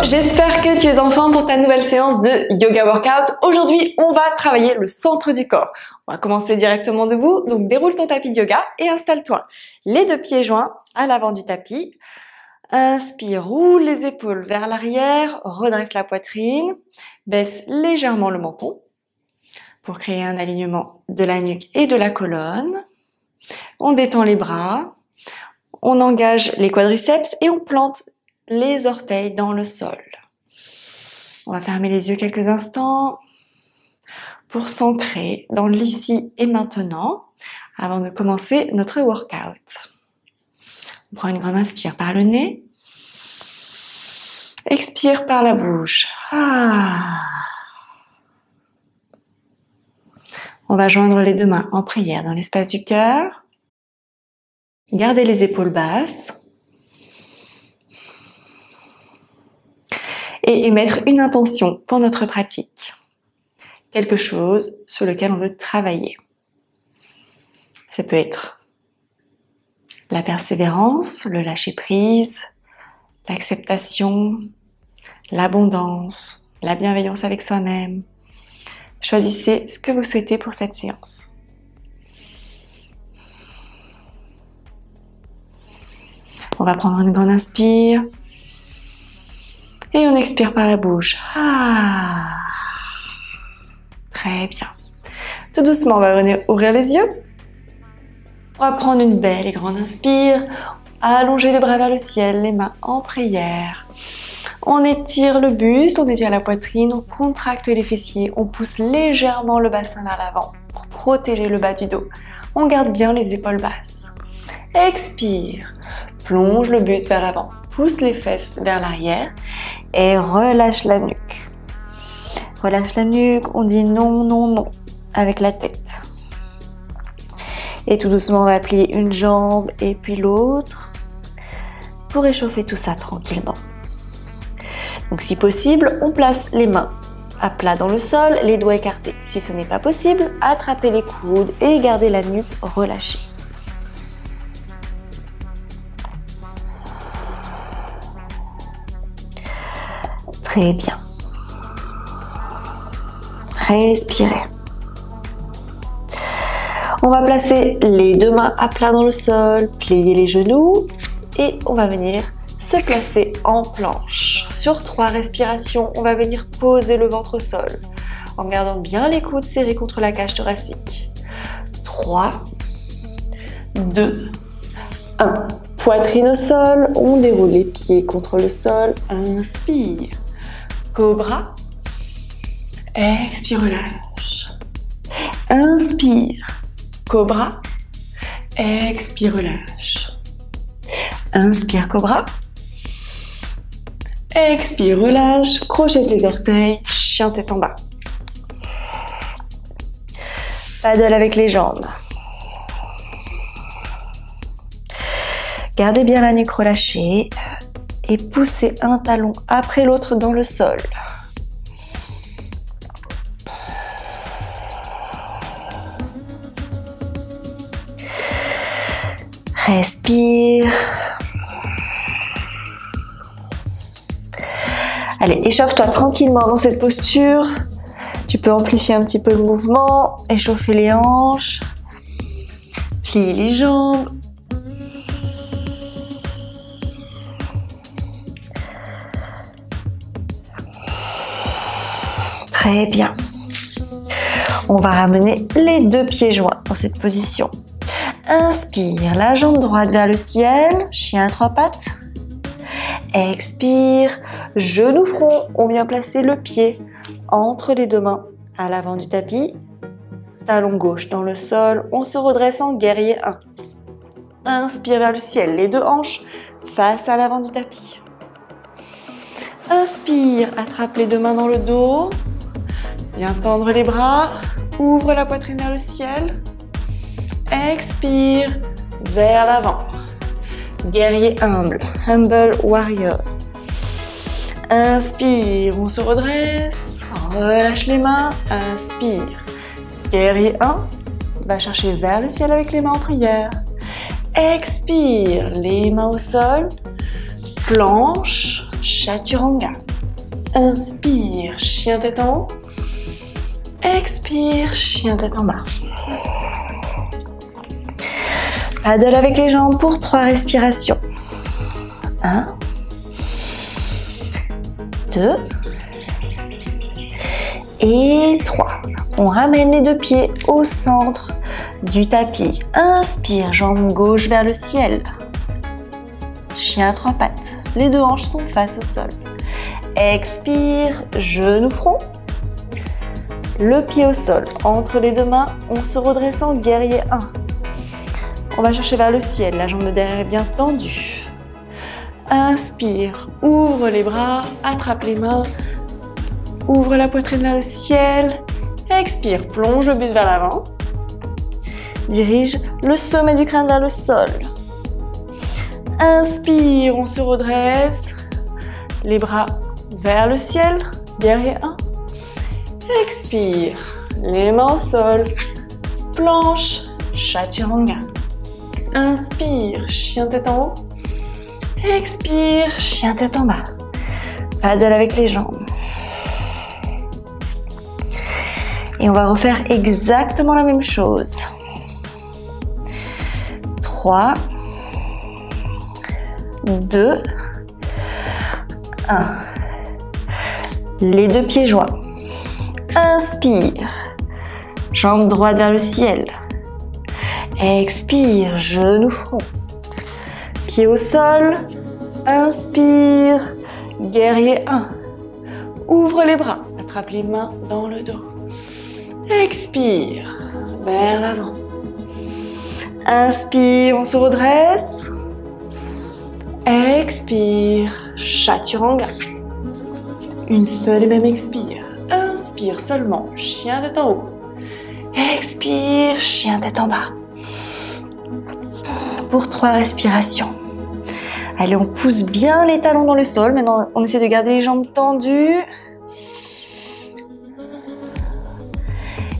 J'espère que tu es en forme pour ta nouvelle séance de yoga workout. Aujourd'hui, on va travailler le centre du corps. On va commencer directement debout, donc déroule ton tapis de yoga et installe-toi. Les deux pieds joints à l'avant du tapis. Inspire, roule les épaules vers l'arrière, redresse la poitrine, baisse légèrement le menton pour créer un alignement de la nuque et de la colonne. On détend les bras, on engage les quadriceps et on plante les orteils dans le sol. On va fermer les yeux quelques instants pour s'ancrer dans l'ici et maintenant avant de commencer notre workout. On prend une grande inspire par le nez. Expire par la bouche. On va joindre les deux mains en prière dans l'espace du cœur. Gardez les épaules basses. Et émettre une intention pour notre pratique. Quelque chose sur lequel on veut travailler. Ça peut être la persévérance, le lâcher-prise, l'acceptation, l'abondance, la bienveillance avec soi-même. Choisissez ce que vous souhaitez pour cette séance. On va prendre une grande inspire. Et on expire par la bouche. Très bien. Tout doucement, on va venir ouvrir les yeux. On va prendre une belle et grande inspire. Allonger les bras vers le ciel, les mains en prière. On étire le buste, on étire la poitrine, on contracte les fessiers, on pousse légèrement le bassin vers l'avant pour protéger le bas du dos. On garde bien les épaules basses. Expire. Plonge le buste vers l'avant. Pousse les fesses vers l'arrière et relâche la nuque. Relâche la nuque, on dit non, non, non avec la tête. Et tout doucement, on va plier une jambe et puis l'autre pour échauffer tout ça tranquillement. Donc si possible, on place les mains à plat dans le sol, les doigts écartés. Si ce n'est pas possible, attrapez les coudes et gardez la nuque relâchée. Très bien. Respirez. On va placer les deux mains à plat dans le sol, plier les genoux et on va venir se placer en planche. Sur 3 respirations, on va venir poser le ventre au sol en gardant bien les coudes serrés contre la cage thoracique. 3, 2, 1. Poitrine au sol, on déroule les pieds contre le sol, inspire. Cobra, expire, relâche. Inspire, cobra, expire, relâche. Inspire, cobra, expire, relâche. Crochette les orteils, chien tête en bas. Paddle avec les jambes. Gardez bien la nuque relâchée. Et poussez un talon après l'autre dans le sol. Respire. Allez, échauffe-toi tranquillement dans cette posture. Tu peux amplifier un petit peu le mouvement, échauffer les hanches, plier les jambes. Très bien. On va ramener les deux pieds joints dans cette position. Inspire, la jambe droite vers le ciel, chien à 3 pattes. Expire, genou front, on vient placer le pied entre les deux mains à l'avant du tapis. Talon gauche dans le sol, on se redresse en guerrier 1. Inspire vers le ciel, les deux hanches face à l'avant du tapis. Inspire, attrape les deux mains dans le dos. Bien tendre les bras, ouvre la poitrine vers le ciel. Expire, vers l'avant. Guerrier humble, humble warrior. Inspire, on se redresse, relâche les mains, inspire. Guerrier 1, va chercher vers le ciel avec les mains en prière. Expire, les mains au sol, planche, chaturanga. Inspire, chien tête en haut. Expire, chien tête en bas. Paddle avec les jambes pour 3 respirations. 1, 2 et 3. On ramène les 2 pieds au centre du tapis. Inspire, jambe gauche vers le ciel. Chien à 3 pattes. Les 2 hanches sont face au sol. Expire, genou front. Le pied au sol. Entre les 2 mains, on se redresse en guerrier 1. On va chercher vers le ciel. La jambe de derrière est bien tendue. Inspire, ouvre les bras, attrape les mains. Ouvre la poitrine vers le ciel. Expire, plonge le buste vers l'avant. Dirige le sommet du crâne vers le sol. Inspire, on se redresse. Les bras vers le ciel. Guerrier 1. Expire, les mains au sol. Planche, chaturanga. Inspire, chien tête en haut. Expire, chien tête en bas. Paddle avec les jambes. Et on va refaire exactement la même chose. 3, 2, 1. Les 2 pieds joints. Inspire. Jambe droite vers le ciel. Expire, genou front. Pied au sol. Inspire. Guerrier 1. Ouvre les bras. Attrape les mains dans le dos. Expire. Vers l'avant. Inspire, on se redresse. Expire, chaturanga. Une seule et même expire. Inspire seulement, chien tête en haut. Expire, chien tête en bas. Pour 3 respirations. Allez, on pousse bien les talons dans le sol. Maintenant, on essaie de garder les jambes tendues.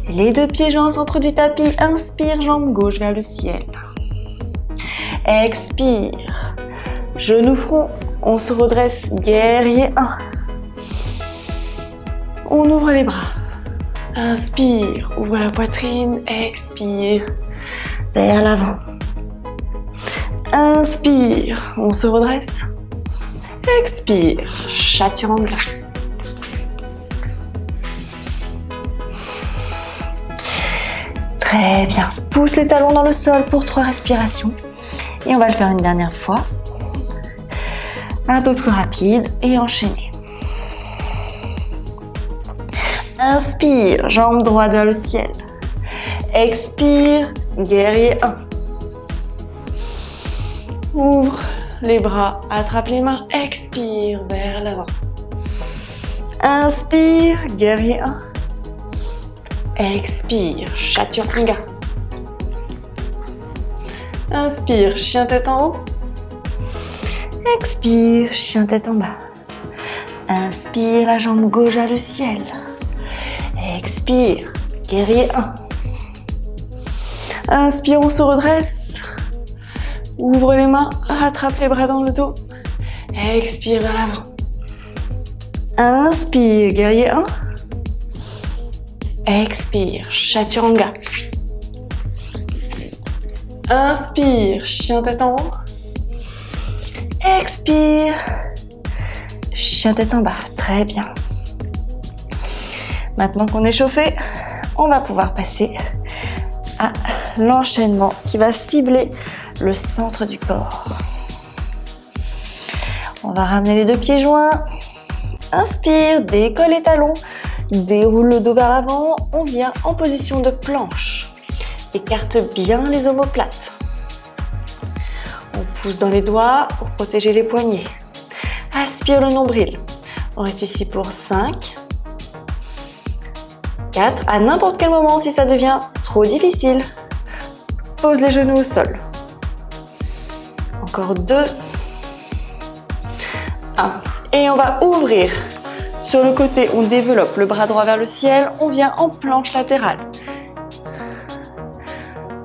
Les 2 pieds joints au centre du tapis. Inspire, jambe gauche vers le ciel. Expire. Genou front. On se redresse. Guerrier 1. On ouvre les bras. Inspire. Ouvre la poitrine. Expire. Vers l'avant. Inspire. On se redresse. Expire. Chaturanga. Très bien. Pousse les talons dans le sol pour 3 respirations. Et on va le faire une dernière fois. Un peu plus rapide et enchaîner. Inspire, jambe droite vers le ciel. Expire, guerrier 1. Ouvre les bras, attrape les mains, expire vers l'avant. Inspire, guerrier 1. Expire, chaturanga. Inspire, chien tête en haut. Expire, chien tête en bas. Inspire, la jambe gauche vers le ciel. Expire, guerrier 1. Inspire, on se redresse. Ouvre les mains, rattrape les bras dans le dos. Expire vers l'avant. Inspire, guerrier 1. Expire, chaturanga. Inspire, chien tête en haut. Expire, chien tête en bas. Très bien. Maintenant qu'on est chauffé, on va pouvoir passer à l'enchaînement qui va cibler le centre du corps. On va ramener les 2 pieds joints. Inspire, décolle les talons, déroule le dos vers l'avant. On vient en position de planche. Écarte bien les omoplates. On pousse dans les doigts pour protéger les poignets. Aspire le nombril. On reste ici pour 5, 4. À n'importe quel moment, si ça devient trop difficile, pose les genoux au sol. Encore 2, 1. Et on va ouvrir. Sur le côté, on développe le bras droit vers le ciel. On vient en planche latérale.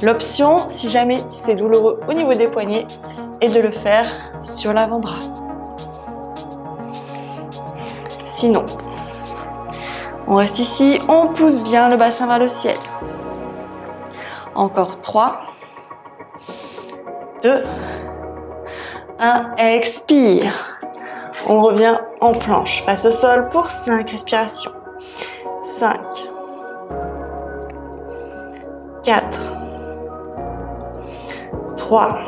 L'option, si jamais c'est douloureux au niveau des poignets, est de le faire sur l'avant-bras. Sinon, on reste ici, on pousse bien le bassin vers le ciel. Encore 3, 2, 1, expire. On revient en planche, face au sol pour 5 respirations. 5, 4, 3,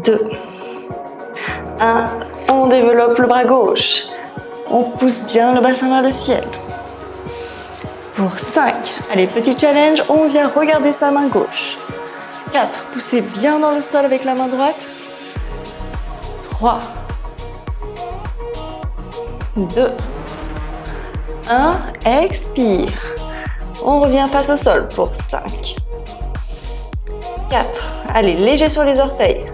2, 1. On développe le bras gauche. On pousse bien le bassin vers le ciel. Pour 5. Allez, petit challenge, on vient regarder sa main gauche. 4. Poussez bien dans le sol avec la main droite. 3, 2, 1. Expire. On revient face au sol pour 5, 4. Allez, léger sur les orteils.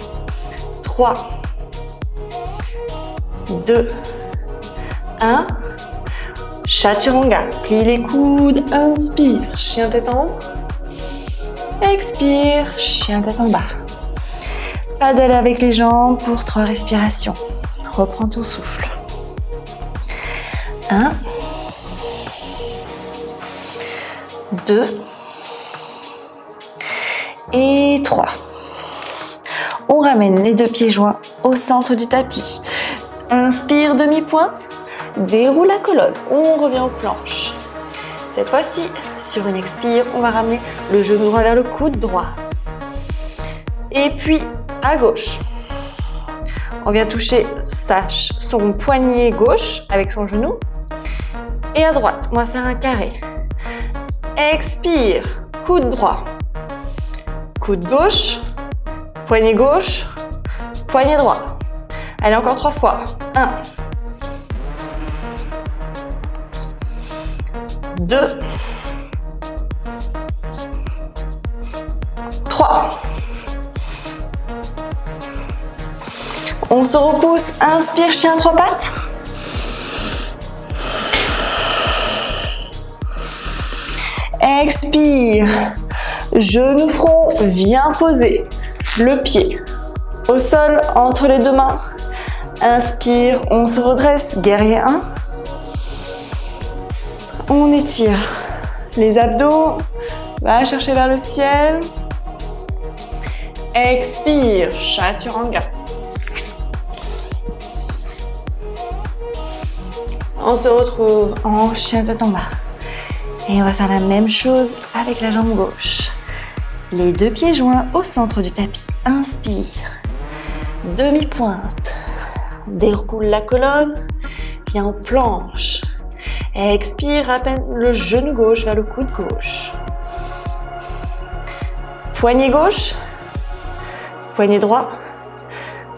3, 2, 1. Chaturanga. Plie les coudes. Inspire. Chien tête en haut. Expire. Chien tête en bas. Paddle avec les jambes pour 3 respirations. Reprends ton souffle. 1, 2 et 3. On ramène les 2 pieds joints au centre du tapis. Inspire, demi-pointe. Déroule la colonne. On revient aux planches. Cette fois-ci, sur une expire, on va ramener le genou droit vers le coude droit. Et puis, à gauche. On vient toucher son poignet gauche avec son genou. Et à droite, on va faire un carré. Expire, coude droit. Coude gauche, poignet gauche, poignet droit. Allez, encore 3 fois. 1, 2, 3. On se repousse. Inspire, chien 3 pattes. Expire. Genou front, viens poser le pied au sol entre les 2 mains. Inspire, on se redresse, guerrier 1. On étire les abdos, va chercher vers le ciel. Expire, chaturanga. On se retrouve en chien tête en bas. Et on va faire la même chose avec la jambe gauche. Les 2 pieds joints au centre du tapis. Inspire. Demi-pointe. Déroule la colonne. Viens en planche. Expire, ramène le genou gauche vers le coude gauche. Poignet gauche. Poignet droit.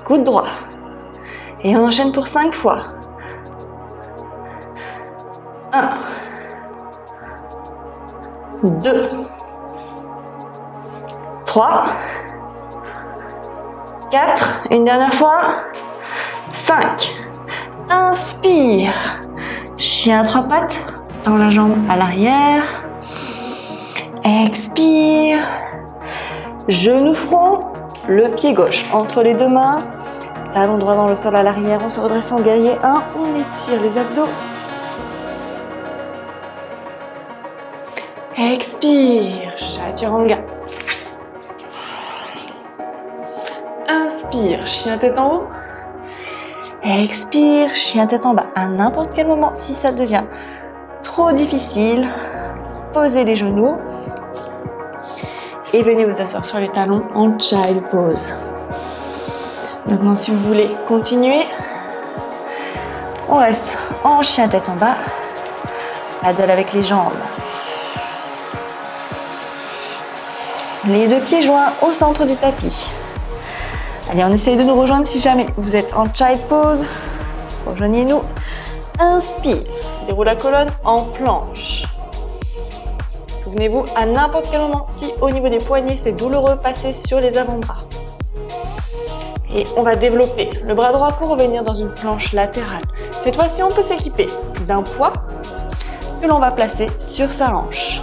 Coude droit. Et on enchaîne pour 5 fois. 1, 2, 3, 4, une dernière fois, 5. Inspire, chien 3 pattes, dans la jambe à l'arrière. Expire, genou front, le pied gauche entre les 2 mains, talon droit dans le sol à l'arrière, on se redresse en guerrier 1, on étire les abdos. Expire, chaturanga. Inspire, chien tête en haut. Expire, chien tête en bas. À n'importe quel moment, si ça devient trop difficile, posez les genoux et venez vous asseoir sur les talons en child pose. Maintenant, si vous voulez continuer, on reste en chien tête en bas, paddle avec les jambes. Les 2 pieds joints au centre du tapis. Allez, on essaye de nous rejoindre si jamais vous êtes en child pose. Rejoignez-nous. Inspire. Déroule la colonne en planche. Souvenez-vous, à n'importe quel moment, si au niveau des poignets c'est douloureux, passez sur les avant-bras. Et on va développer le bras droit pour revenir dans une planche latérale. Cette fois-ci, on peut s'équiper d'un poids que l'on va placer sur sa hanche.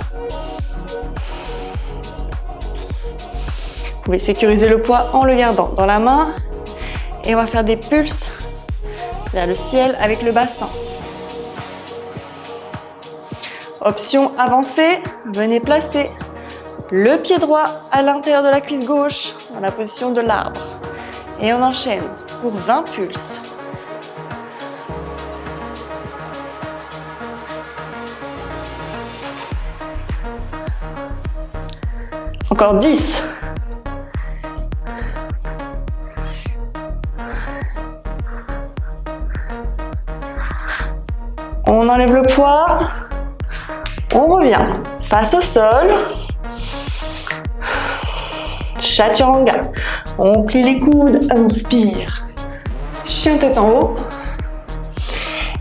Vous pouvez sécuriser le poids en le gardant dans la main et on va faire des pulses vers le ciel avec le bassin. Option avancée, venez placer le pied droit à l'intérieur de la cuisse gauche dans la position de l'arbre. Et on enchaîne pour 20 pulses. Encore 10. On enlève le poids. On revient face au sol. Chaturanga. On plie les coudes. Inspire. Chien tête en haut.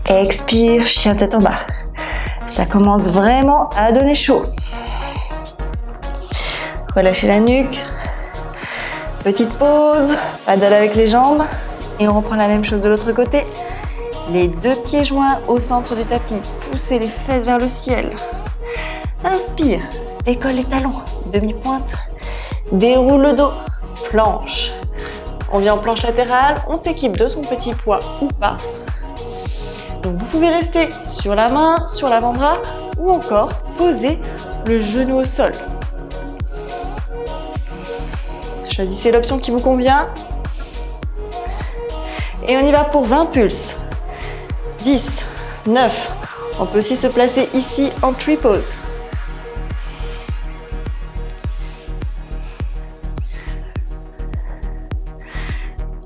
Expire. Chien tête en bas. Ça commence vraiment à donner chaud. Relâchez la nuque. Petite pause. Paddle avec les jambes. Et on reprend la même chose de l'autre côté. Les deux pieds joints au centre du tapis. Poussez les fesses vers le ciel. Inspire. Décolle les talons. Demi-pointe. Déroule le dos. Planche. On vient en planche latérale. On s'équipe de son petit poids ou pas. Donc vous pouvez rester sur la main, sur l'avant-bras ou encore poser le genou au sol. Choisissez l'option qui vous convient. Et on y va pour 20 pulses. 10, 9. On peut aussi se placer ici en tree pose.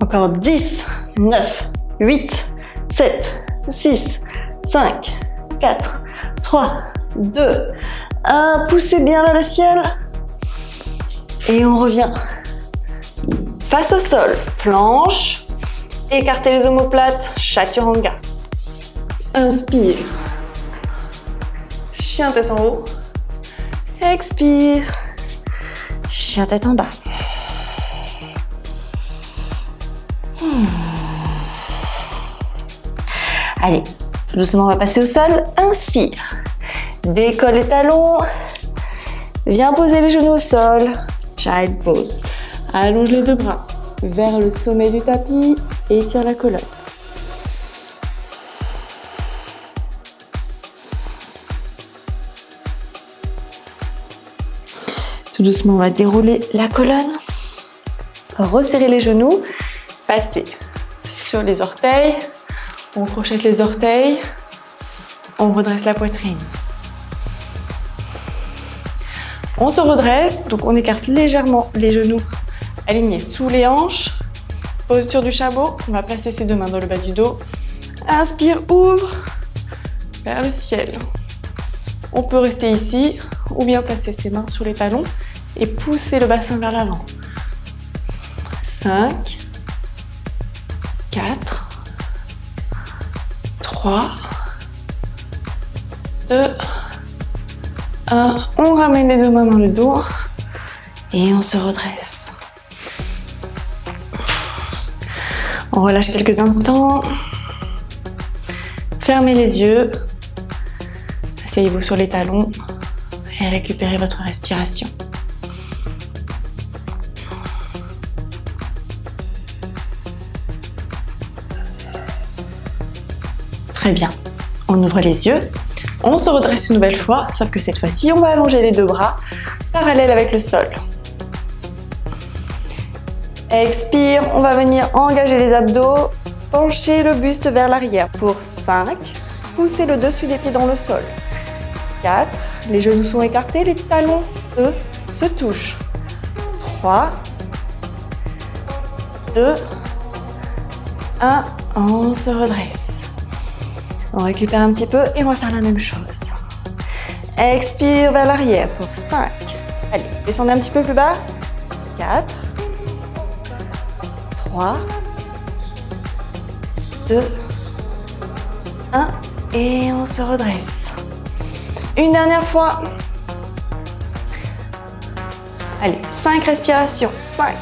Encore 10, 9, 8, 7, 6, 5, 4, 3, 2, 1. Poussez bien vers le ciel. Et on revient. Face au sol, planche, écartez les omoplates, chaturanga. Inspire, chien tête en haut, expire, chien tête en bas. Allez, doucement on va passer au sol, inspire, décolle les talons, viens poser les genoux au sol, child pose. Allonge les deux bras vers le sommet du tapis et étire la colonne. Tout doucement, on va dérouler la colonne, resserrer les genoux, passer sur les orteils, on crochette les orteils, on redresse la poitrine. On se redresse, donc on écarte légèrement les genoux alignés sous les hanches. Posture du chameau, on va placer ses deux mains dans le bas du dos. Inspire, ouvre vers le ciel. On peut rester ici ou bien placer ses mains sur les talons et pousser le bassin vers l'avant. 5, 4, 3, 2, 1. On ramène les deux mains dans le dos et on se redresse. On relâche quelques instants. Fermez les yeux. Asseyez-vous sur les talons et récupérez votre respiration. Très bien. On ouvre les yeux. On se redresse une nouvelle fois, sauf que cette fois-ci, on va allonger les deux bras parallèles avec le sol. Expire, on va venir engager les abdos, pencher le buste vers l'arrière pour 5, poussez le dessus des pieds dans le sol. 4, les genoux sont écartés, les talons, eux, se touchent. 3, 2, 1, on se redresse. On récupère un petit peu et on va faire la même chose. Expire vers l'arrière pour 5. Allez, descendez un petit peu plus bas. 4, 3, 2, 1 et on se redresse. Une dernière fois. Allez, 5 respirations. 5.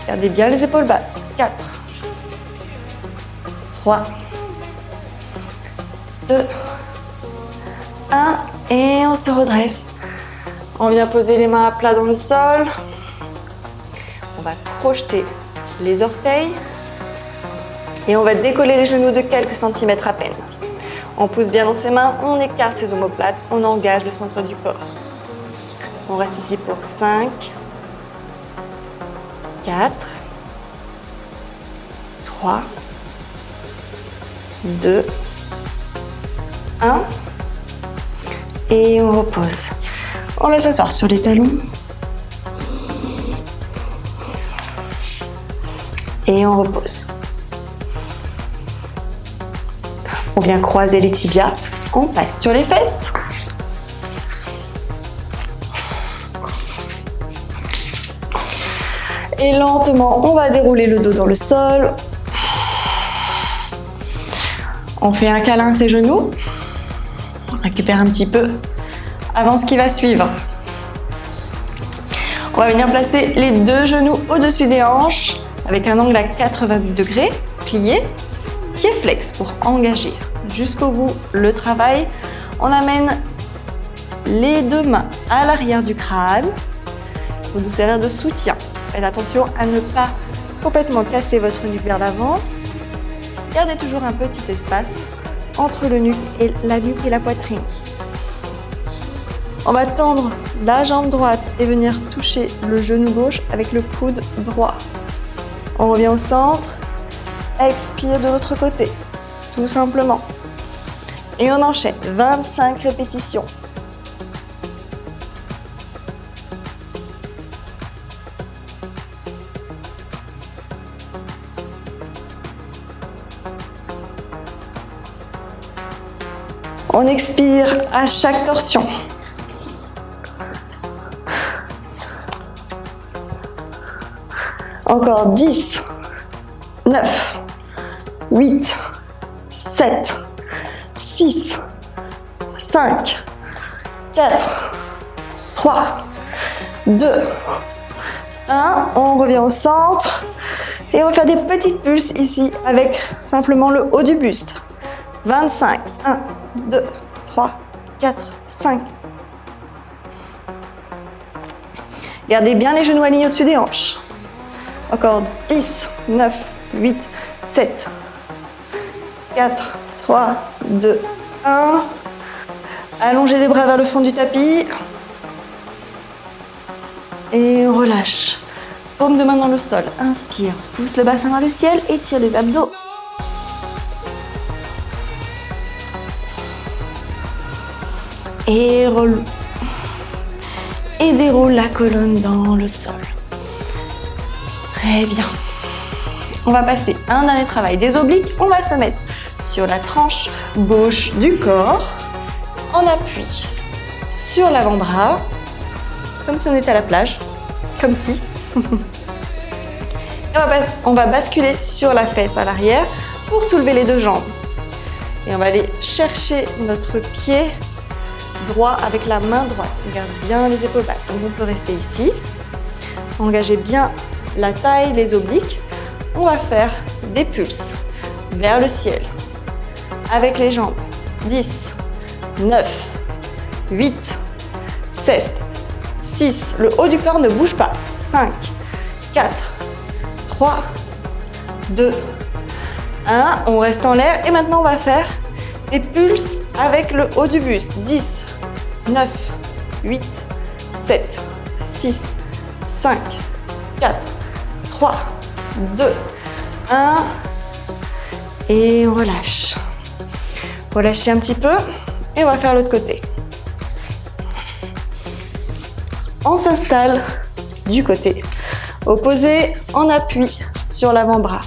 Gardez bien les épaules basses. 4, 3, 2, 1 et on se redresse. On vient poser les mains à plat dans le sol. On va crocheter les orteils. Et on va décoller les genoux de quelques centimètres à peine. On pousse bien dans ses mains, on écarte ses omoplates, on engage le centre du corps. On reste ici pour 5, 4, 3, 2, 1. Et on repose. On va s'asseoir sur les talons. Et on repose. On vient croiser les tibias. On passe sur les fesses. Et lentement, on va dérouler le dos dans le sol. On fait un câlin à ses genoux. On récupère un petit peu avant ce qui va suivre. On va venir placer les deux genoux au-dessus des hanches avec un angle à 90 degrés, plié, pied flex pour engager jusqu'au bout le travail. On amène les deux mains à l'arrière du crâne pour nous servir de soutien. Faites attention à ne pas complètement casser votre nuque vers l'avant. Gardez toujours un petit espace entre la nuque et la poitrine. On va tendre la jambe droite et venir toucher le genou gauche avec le coude droit. On revient au centre, expire de l'autre côté, tout simplement. Et on enchaîne 25 répétitions. On expire à chaque torsion. Encore 10, 9, 8, 7, 6, 5, 4, 3, 2, 1. On revient au centre et on va faire des petites pulses ici avec simplement le haut du buste. 25, 1, 2, 3, 4, 5. Gardez bien les genoux alignés au-dessus des hanches. Encore 10, 9, 8, 7, 4, 3, 2, 1. Allongez les bras vers le fond du tapis. Et on relâche. Paume de main dans le sol. Inspire, pousse le bassin vers le ciel, étire les abdos. Et déroule la colonne dans le sol. Très bien. On va passer un dernier travail des obliques. On va se mettre sur la tranche gauche du corps, en appui sur l'avant-bras, comme si on était à la plage, comme si. Et on va basculer sur la fesse à l'arrière pour soulever les deux jambes. Et on va aller chercher notre pied droit avec la main droite. On garde bien les épaules basses. Donc on peut rester ici. Engagez bien la taille, les obliques. On va faire des pulses vers le ciel avec les jambes. 10, 9, 8, 7, 6. Le haut du corps ne bouge pas. 5, 4, 3, 2, 1. On reste en l'air. Et maintenant, on va faire des pulses avec le haut du buste. 10, 9, 8, 7, 6, 5, 4, 3, 2, 1. Et on relâche. Relâchez un petit peu et on va faire l'autre côté. On s'installe du côté opposé en appui sur l'avant-bras.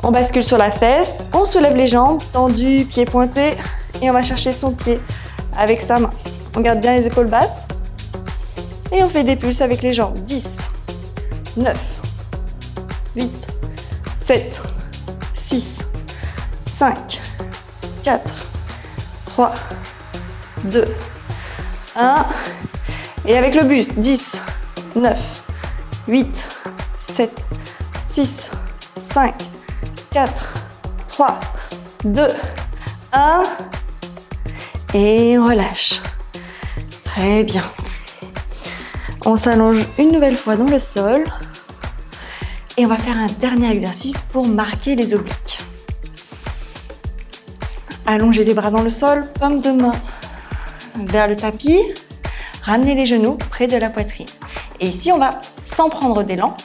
On bascule sur la fesse, on soulève les jambes, tendues, pieds pointés et on va chercher son pied avec sa main. On garde bien les épaules basses et on fait des pulses avec les jambes. 10, 9, 8, 7, 6, 5, 4, 3, 2, 1. Et avec le buste, 10, 9, 8, 7, 6, 5, 4, 3, 2, 1. Et on relâche. Très bien. On s'allonge une nouvelle fois dans le sol. Et on va faire un dernier exercice pour marquer les obliques. Allongez les bras dans le sol, paume de main vers le tapis. Ramenez les genoux près de la poitrine. Et ici, on va, sans prendre d'élan,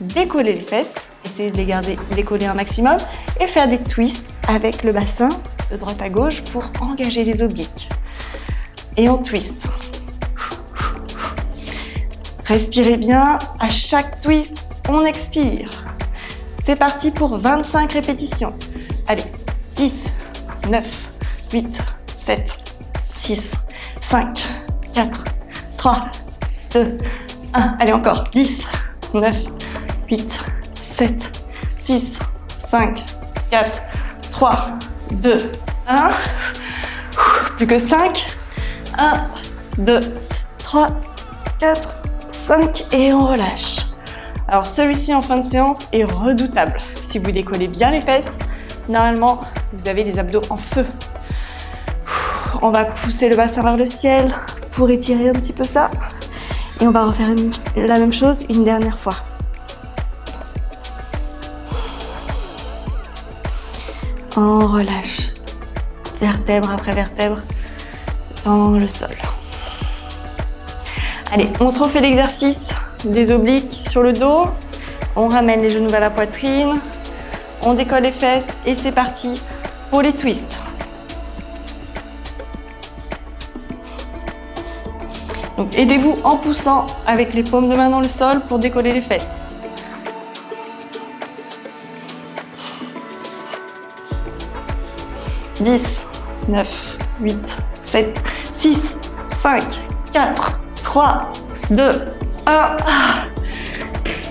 décoller les fesses. Essayez de les garder décollées un maximum et faire des twists avec le bassin de droite à gauche pour engager les obliques. Et on twist. Respirez bien. À chaque twist, on expire. C'est parti pour 25 répétitions. Allez, 10, 9, 8, 7, 6, 5, 4, 3, 2, 1. Allez, encore. 10, 9, 8, 7, 6, 5, 4, 3, 2, 1. Plus que 5. 1, 2, 3, 4, 5 et on relâche. Alors celui-ci en fin de séance est redoutable. Si vous décollez bien les fesses, normalement vous avez les abdos en feu. On va pousser le bassin vers le ciel pour étirer un petit peu ça. Et on va refaire la même chose une dernière fois. On relâche. Vertèbre après vertèbre dans le sol. Allez, on se refait l'exercice des obliques sur le dos. On ramène les genoux vers la poitrine. On décolle les fesses et c'est parti pour les twists. Donc aidez-vous en poussant avec les paumes de main dans le sol pour décoller les fesses. « 10, 9, 8, 7, 6, 5, 4, 3, 2, 1.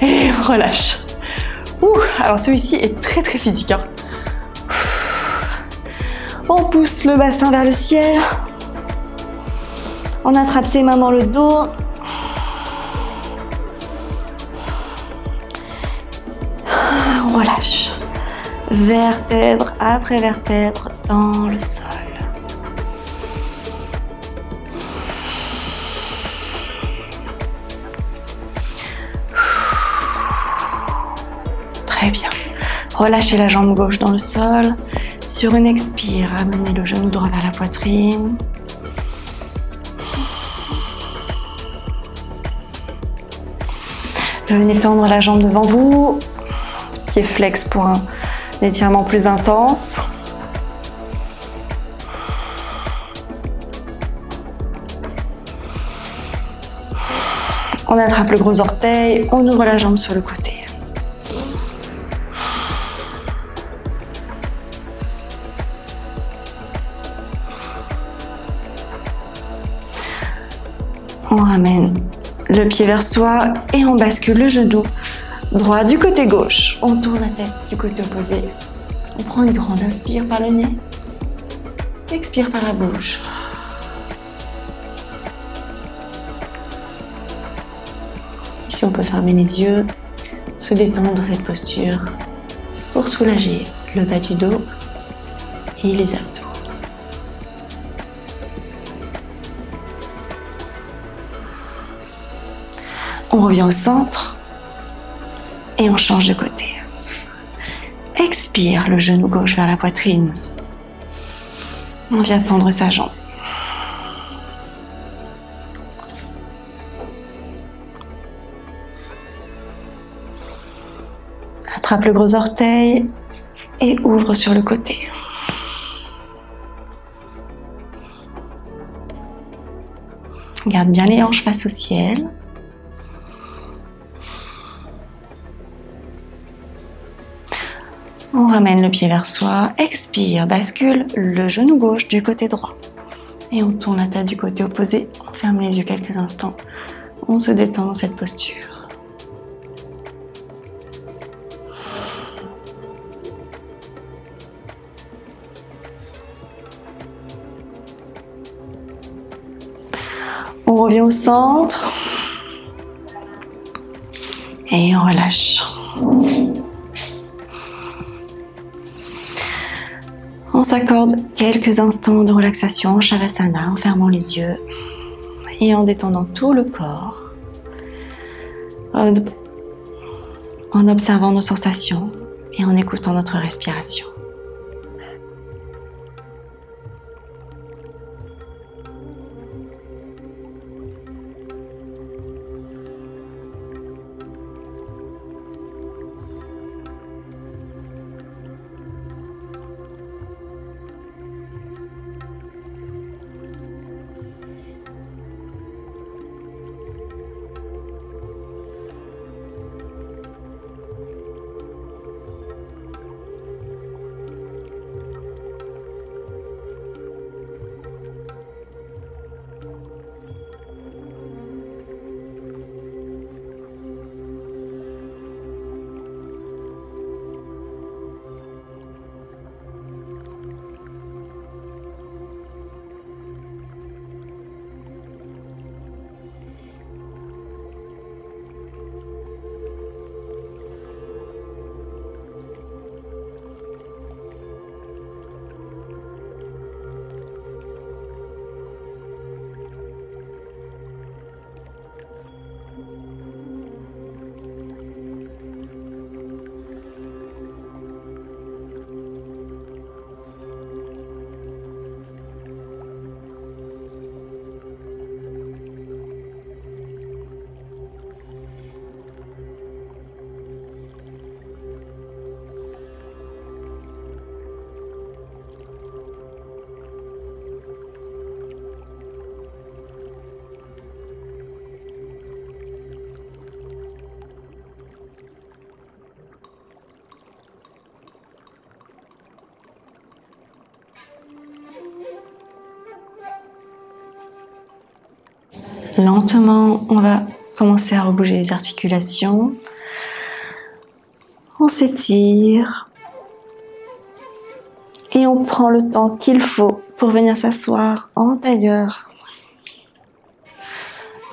Et on relâche. Alors celui-ci est très physique. Hein. On pousse le bassin vers le ciel. On attrape ses mains dans le dos. On relâche. Vertèbre après vertèbre dans le sol. Très bien. Relâchez la jambe gauche dans le sol. Sur une expire, amenez le genou droit vers la poitrine. Venez tendre la jambe devant vous. Pied flex pour un étirement plus intense. On attrape le gros orteil, on ouvre la jambe sur le côté. On ramène le pied vers soi et on bascule le genou droit du côté gauche. On tourne la tête du côté opposé. On prend une grande inspire par le nez. Expire par la bouche. Ici, on peut fermer les yeux, se détendre dans cette posture pour soulager le bas du dos et les abdos. On revient au centre et on change de côté. Expire, le genou gauche vers la poitrine. On vient tendre sa jambe. Attrape le gros orteil et ouvre sur le côté. Garde bien les hanches face au ciel. On ramène le pied vers soi, expire, bascule le genou gauche du côté droit. Et on tourne la tête du côté opposé, on ferme les yeux quelques instants. On se détend dans cette posture. On revient au centre. Et on relâche. On s'accorde quelques instants de relaxation en Shavasana en fermant les yeux et en détendant tout le corps. en observant nos sensations et en écoutant notre respiration. Lentement, on va commencer à rebouger les articulations. On s'étire. Et on prend le temps qu'il faut pour venir s'asseoir en tailleur.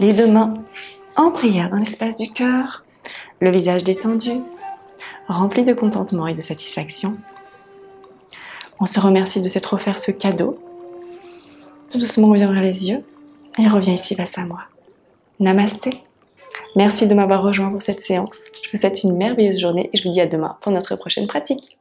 Les deux mains en prière dans l'espace du cœur. Le visage détendu, rempli de contentement et de satisfaction. On se remercie de s'être offert ce cadeau. Tout doucement, on vient ouvrir les yeux. Et reviens ici face à moi. Namasté. Merci de m'avoir rejoint pour cette séance. Je vous souhaite une merveilleuse journée et je vous dis à demain pour notre prochaine pratique.